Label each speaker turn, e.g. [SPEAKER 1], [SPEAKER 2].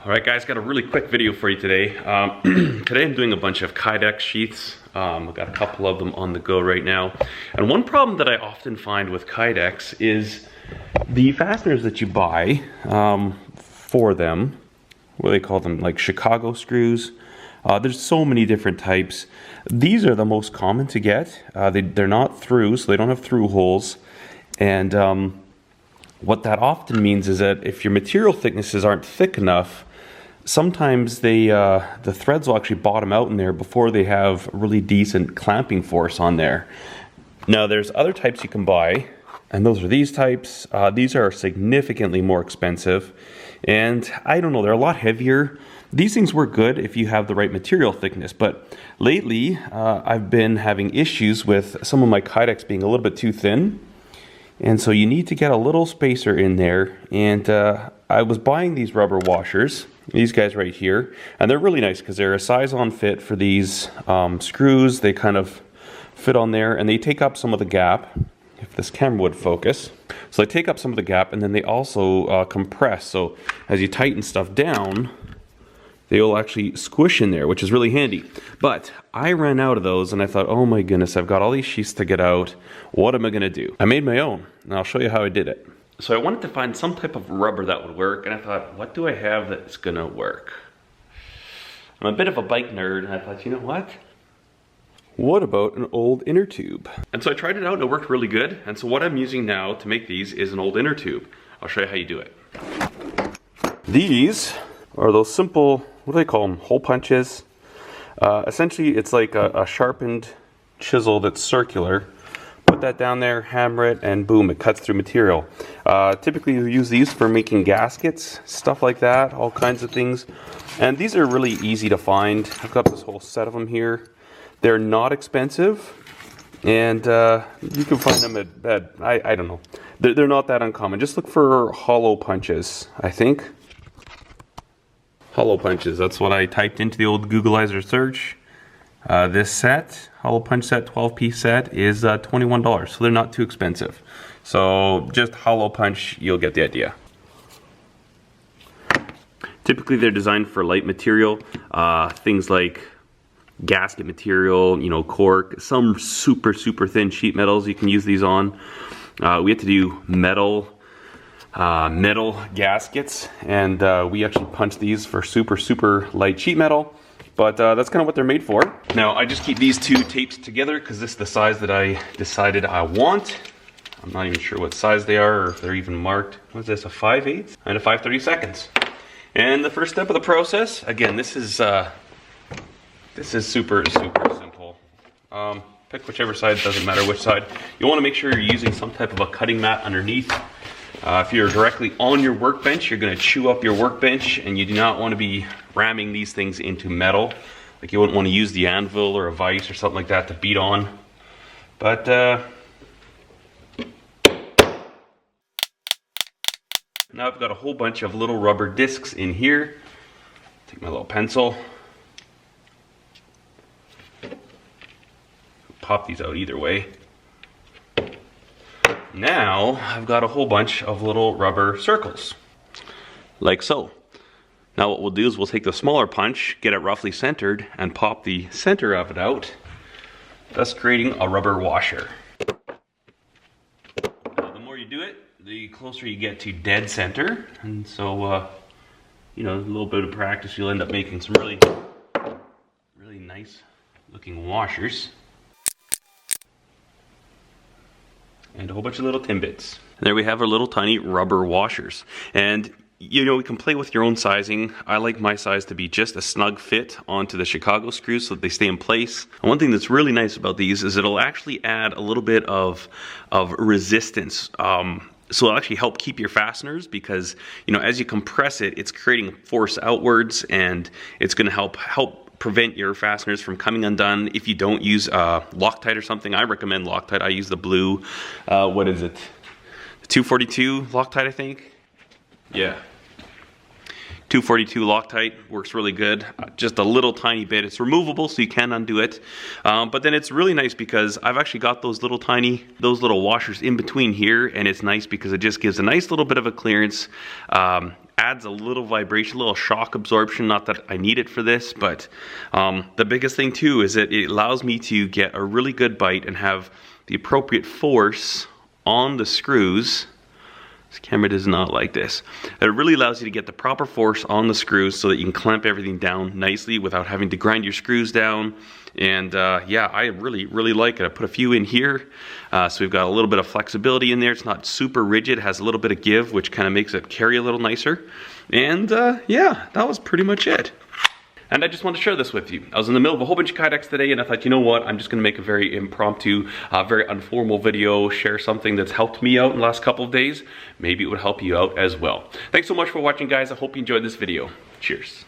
[SPEAKER 1] Alright guys, got a really quick video for you today. Today I'm doing a bunch of Kydex sheaths. I've got a couple of them on the go right now. And one problem that I often find with Kydex is the fasteners that you buy for them, what do they call them, like Chicago screws. There's so many different types. These are the most common to get. They're not through, so they don't have through holes. And what that often means is that if your material thicknesses aren't thick enough, sometimes the threads will actually bottom out in there before they have really decent clamping force on there. Now there's other types you can buy, and those are these types. These are significantly more expensive, and I don't know, they're a lot heavier. These things work good if you have the right material thickness, but lately I've been having issues with some of my Kydex being a little bit too thin. And so you need to get a little spacer in there. And I was buying these rubber washers, these guys right here, and they're really nice because they're a size-on fit for these screws. They kind of fit on there, and they take up some of the gap, if this camera would focus. So they take up some of the gap, and then they also compress. So as you tighten stuff down, they will actually squish in there, which is really handy. But I ran out of those, and I thought, oh my goodness, I've got all these sheaths to get out. What am I gonna do? I made my own, and I'll show you how I did it. So I wanted to find some type of rubber that would work, and I thought, what do I have that's gonna work? I'm a bit of a bike nerd, and I thought, you know what? What about an old inner tube? And so I tried it out, and it worked really good. And so what I'm using now to make these is an old inner tube. I'll show you how you do it. These are those simple, what do they call them, hole punches. Essentially it's like a sharpened chisel that's circular. Put that down there, hammer it, and boom, it cuts through material. Typically you use these for making gaskets, stuff like that, all kinds of things. And these are really easy to find. I've got this whole set of them here. They're not expensive, and you can find them at I don't know. They're not that uncommon. Just look for hollow punches, I think. Hollow punches, that's what I typed into the old Googleizer search. This set, hollow punch set, 12-piece set, is $21, so they're not too expensive. So just hollow punch, you'll get the idea. Typically they're designed for light material, things like gasket material, you know, cork, some super thin sheet metals you can use these on. We have to do metal gaskets, and we actually punch these for super light sheet metal, but that's kind of what they're made for. Now I just keep these two taped together because this is the size that I decided I want. I'm not even sure what size they are or if they're even marked. What is this, a 5/8 and a 5/32? And the first step of the process, again, this is super simple. Pick whichever side, doesn't matter which side. You want to make sure you're using some type of a cutting mat underneath. If you're directly on your workbench, you're going to chew up your workbench, and you do not want to be ramming these things into metal. Like, you wouldn't want to use the anvil or a vise or something like that to beat on. But now I've got a whole bunch of little rubber discs in here. Take my little pencil. Pop these out either way. Now I've got a whole bunch of little rubber circles, like so. Now what we'll do is we'll take the smaller punch, get it roughly centered, and pop the center of it out, thus creating a rubber washer. Now, the more you do it, the closer you get to dead center, and so you know, a little bit of practice, you'll end up making some really nice looking washers. And a whole bunch of little Timbits. And there we have our little tiny rubber washers. And you know, we can play with your own sizing. I like my size to be just a snug fit onto the Chicago screws so that they stay in place. And one thing that's really nice about these is it'll actually add a little bit of resistance. So it'll actually help keep your fasteners, because you know, as you compress it, it's creating force outwards, and it's going to help prevent your fasteners from coming undone. If you don't use Loctite or something, I recommend Loctite. I use the blue, what is it? 242 Loctite, I think. Yeah. 242 Loctite works really good. Just a little tiny bit. It's removable, so you can undo it. But then it's really nice because I've actually got those little washers in between here, and it's nice because it just gives a nice little bit of a clearance. Adds a little vibration, a little shock absorption. Not that I need it for this, but the biggest thing too is that it allows me to get a really good bite and have the appropriate force on the screws. This camera does not like this. It really allows you to get the proper force on the screws so that you can clamp everything down nicely without having to grind your screws down. And yeah, I really like it. I put a few in here, so we've got a little bit of flexibility in there. It's not super rigid, it has a little bit of give, which kind of makes it carry a little nicer. And yeah, that was pretty much it. And I just wanted to share this with you. I was in the middle of a whole bunch of Kydex today, and I thought, you know what, I'm just gonna make a very impromptu, very informal video, share something that's helped me out in the last couple of days. Maybe it would help you out as well. Thanks so much for watching, guys. I hope you enjoyed this video. Cheers.